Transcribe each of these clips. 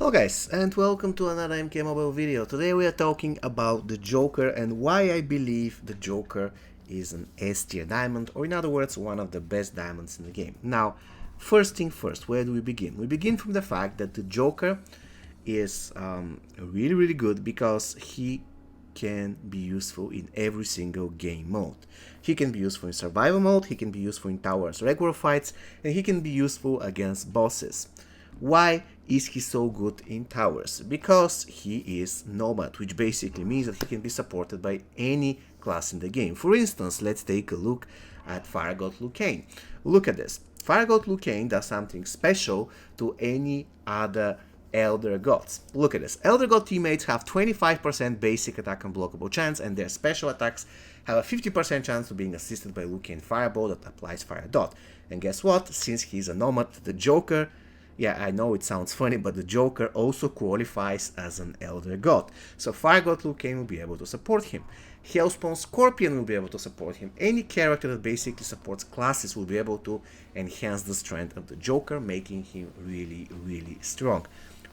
Hello guys, and welcome to another MK Mobile video. Today we are talking about the Joker and why I believe the Joker is an S tier diamond, or in other words, one of the best diamonds in the game. Now, first thing first, where do we begin? We begin from the fact that the Joker is really good because he can be useful in every single game mode. He can be useful in survival mode, he can be useful in towers regular fights, and he can be useful against bosses. Why is he so good in towers? Because he is Nomad, which basically means that he can be supported by any class in the game. For instance, let's take a look at Fire God Lucane. Look at this. Fire God Lucane does something special to any other Elder Gods. Look at this. Elder God teammates have 25% basic attack unblockable chance, and their special attacks have a 50% chance of being assisted by Lucane Fireball that applies Fire Dot. And guess what? Since he's a Nomad, the Joker, yeah, I know it sounds funny, but the Joker also qualifies as an Elder God. So Fire God Lucane will be able to support him. Hellspawn Scorpion will be able to support him. Any character that basically supports classes will be able to enhance the strength of the Joker, making him really strong.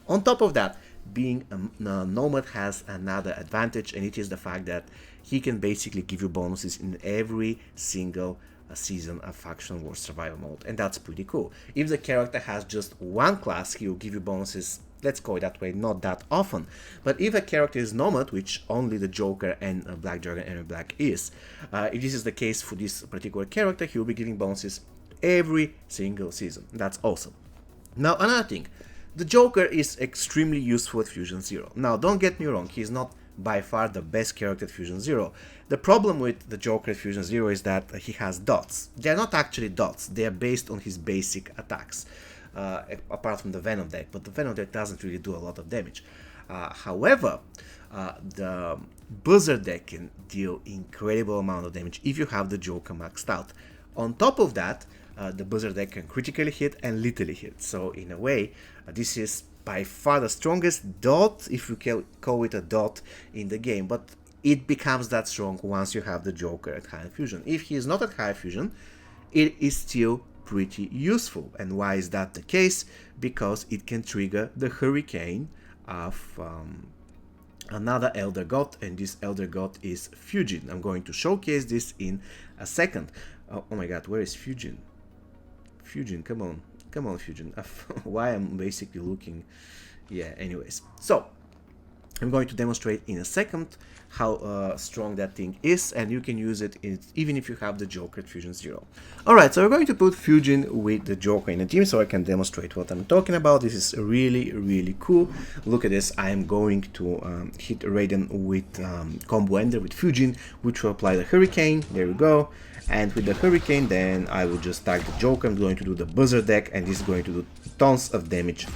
On top of that, being a Nomad has another advantage, and it is the fact that he can basically give you bonuses in every single season of Faction Wars Survival Mode, and that's pretty cool. If the character has just one class, he will give you bonuses, let's call it that way, not that often. But if a character is Nomad, which only the Joker and Black Dragon and Black is, if this is the case for this particular character, he will be giving bonuses every single season. That's awesome. Now, another thing, the Joker is extremely useful at Fusion Zero. Now, don't get me wrong, he's not by far the best character at Fusion Zero. The problem with the Joker at Fusion Zero is that he has dots. They're not actually dots, they're based on his basic attacks, apart from the Venom deck, but the Venom deck doesn't really do a lot of damage. However, the Buzzard deck can deal incredible amount of damage if you have the Joker maxed out. On top of that, the Buzzard deck can critically hit and lethally hit, so in a way, this is by far the strongest dot, if you can call it a dot, in the game, but it becomes that strong once you have the Joker at high fusion. If he is not at high fusion, it is still pretty useful. And why is that the case? Because it can trigger the Hurricane of another Elder God, and this Elder God is Fujin. I'm going to showcase this in a second. Oh my god, where is Fujin? Fujin, come on. Come on, Fujin. Why I'm basically looking... Yeah, anyways. So, I'm going to demonstrate in a second how strong that thing is, and you can use it even if you have the Joker at Fusion Zero. Alright, so we're going to put Fujin with the Joker in a team so I can demonstrate what I'm talking about. This is really cool. Look at this. I am going to hit Raiden with Combo Ender with Fujin, which will apply the Hurricane. There we go. And with the Hurricane, then I will just tag the Joker. I'm going to do the Buzzard deck, and this is going to do tons of damage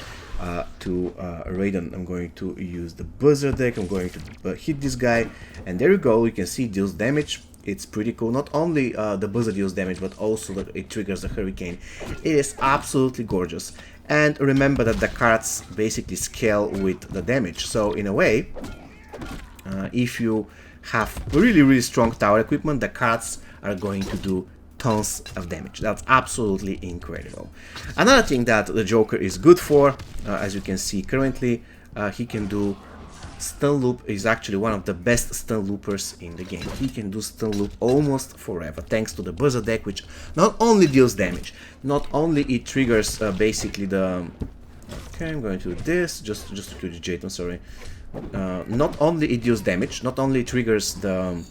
to Raiden. I'm going to use the Buzzard deck. I'm going to hit this guy, and there you go. You can see it deals damage. It's pretty cool. Not only the Buzzard deals damage, but also that it triggers the Hurricane. It is absolutely gorgeous. And remember that the cards basically scale with the damage. So in a way, if you have really strong tower equipment, the cards are going to do tons of damage. That's absolutely incredible. Another thing that the Joker is good for, as you can see currently, he can do stun loop. Is actually one of the best stun loopers in the game. He can do stun loop almost forever, thanks to the Buzzard deck, which not only deals damage, not only it triggers basically the... Okay, I'm going to do this, just to do the Jayton, sorry. Not only it deals damage, not only it triggers the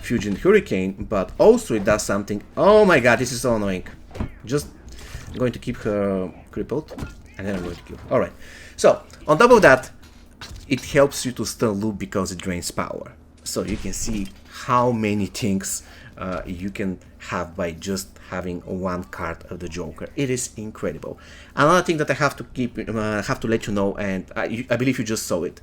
Fujin Hurricane, but also it does something. Oh my god, this is so annoying. I'm going to keep her crippled, and then I'm going to kill her. Alright, so on top of that, it helps you to stun loop because it drains power. So you can see how many things you can have by just having one card of the Joker. It is incredible. Another thing that I have to let you know, and I believe you just saw it.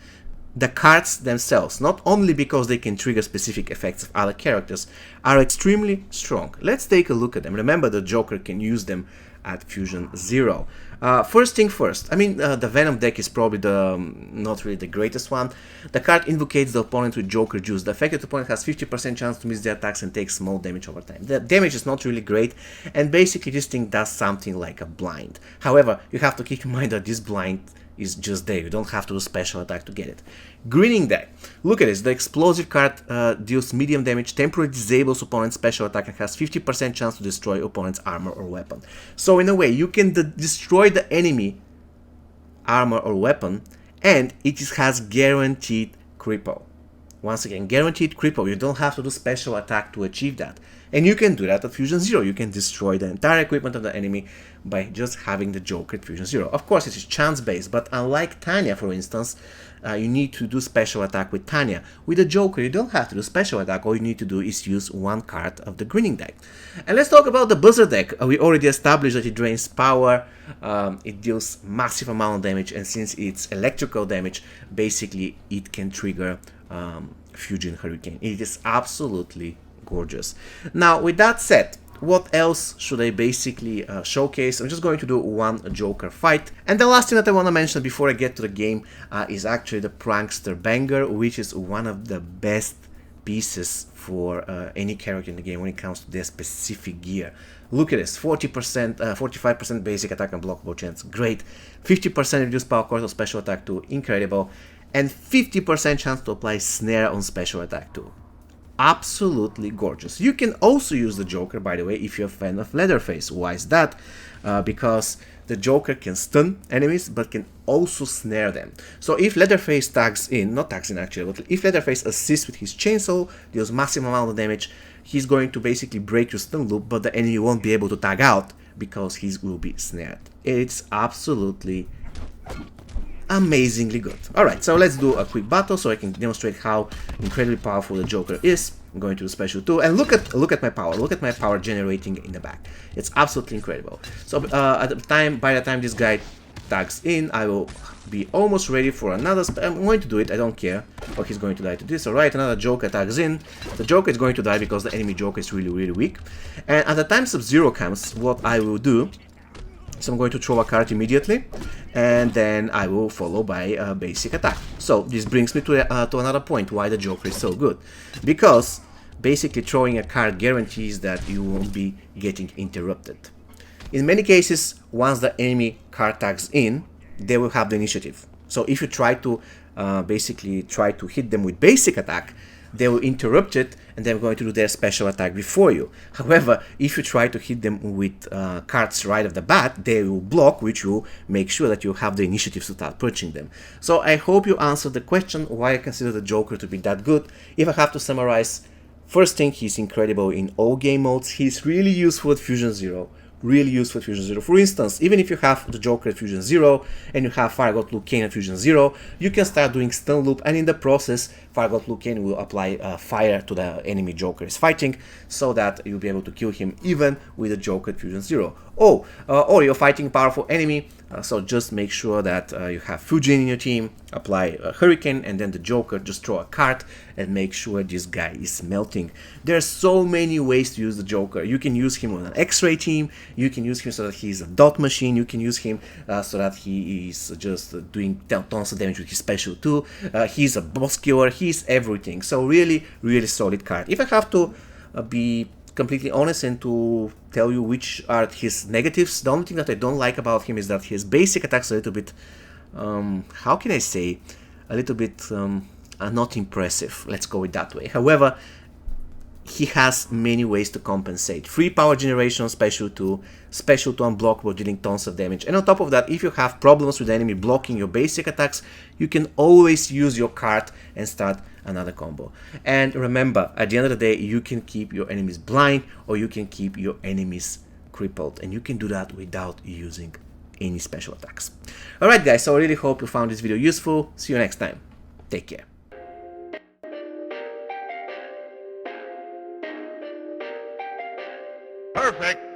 The cards themselves, not only because they can trigger specific effects of other characters, are extremely strong. Let's take a look at them. Remember, the Joker can use them at Fusion Zero. First thing first, I mean, the Venom deck is probably not really the greatest one. The card invocates the opponent with Joker Juice. The affected opponent has 50% chance to miss the attacks and takes small damage over time. The damage is not really great, and basically this thing does something like a blind. However, you have to keep in mind that this blind is just there. You don't have to do special attack to get it. Grinning Die. Look at this. The explosive card deals medium damage, temporarily disables opponent's special attack, and has 50% chance to destroy opponent's armor or weapon. So in a way, you can destroy the enemy armor or weapon, and it has guaranteed cripple. Once again, guaranteed cripple. You don't have to do special attack to achieve that. And you can do that at Fusion Zero. You can destroy the entire equipment of the enemy by just having the Joker at Fusion Zero. Of course, it is chance-based, but unlike Tanya, for instance, you need to do special attack with Tanya. With the Joker, you don't have to do special attack. All you need to do is use one card of the Grinning deck. And let's talk about the Buzzer deck. We already established that it drains power, it deals massive amount of damage, and since it's electrical damage, basically it can trigger Fusion Hurricane. It is absolutely gorgeous. Now, with that said, what else should I basically showcase? I'm just going to do one Joker fight. And the last thing that I want to mention before I get to the game is actually the Prankster Banger, which is one of the best pieces for any character in the game when it comes to their specific gear. Look at this, 45% basic attack and blockable chance, great. 50% reduced power cost of special attack 2, incredible. And 50% chance to apply snare on special attack 2. Absolutely gorgeous. You can also use the Joker, by the way, if you're a fan of Leatherface. Why is that? Because the Joker can stun enemies, but can also snare them. So if Leatherface tags in, not tags in actually, but if Leatherface assists with his chainsaw, deals massive amount of damage, he's going to basically break your stun loop, but the enemy won't be able to tag out because he will be snared. It's absolutely amazingly good. Alright, so let's do a quick battle so I can demonstrate how incredibly powerful the Joker is. I'm going to do special 2, and look at my power. Look at my power generating in the back. It's absolutely incredible. So by the time this guy tags in, I will be almost ready for another. I'm going to do it. I don't care. Oh, he's going to die to this. Alright, another Joker tags in. The Joker is going to die because the enemy Joker is really weak. And at the time Sub-Zero comes, what I will do. So I'm going to throw a card immediately, and then I will follow by a basic attack. So this brings me to another point why the Joker is so good. Because basically throwing a card guarantees that you won't be getting interrupted. In many cases, once the enemy card tags in, they will have the initiative. So if you try to basically try to hit them with basic attack, they will interrupt it and they're going to do their special attack before you. However, if you try to hit them with cards right off the bat, they will block, which will make sure that you have the initiative to start punching them. So I hope you answered the question why I consider the Joker to be that good. If I have to summarize, first thing, he's incredible in all game modes. He's really useful at Fusion Zero. Really useful at Fusion Zero. For instance, even if you have the Joker at Fusion Zero and you have Fire God Liu Kang at Fusion Zero, you can start doing stun loop, and in the process, Fire God Liu Kang will apply fire to the enemy Joker is fighting, so that you'll be able to kill him even with the Joker at Fusion Zero. Or you're fighting a powerful enemy, so just make sure that you have Fujin in your team, apply a Hurricane, and then the Joker, just throw a card and make sure this guy is melting. There are so many ways to use the Joker. You can use him on an X-ray team, you can use him so that he's a dot machine, you can use him so that he is just doing tons of damage with his special too. He's a boss killer, he's everything. So really solid card. If I have to be completely honest and to tell you which are his negatives, the only thing that I don't like about him is that his basic attacks are a little bit, how can I say, a little bit not impressive, let's go with that way. However, he has many ways to compensate. Free power generation, special 2 unblockable, dealing tons of damage. And on top of that, if you have problems with the enemy blocking your basic attacks, you can always use your card and start another combo. And remember, at the end of the day, you can keep your enemies blind or you can keep your enemies crippled. And you can do that without using any special attacks. Alright guys, so I really hope you found this video useful. See you next time. Take care. Perfect.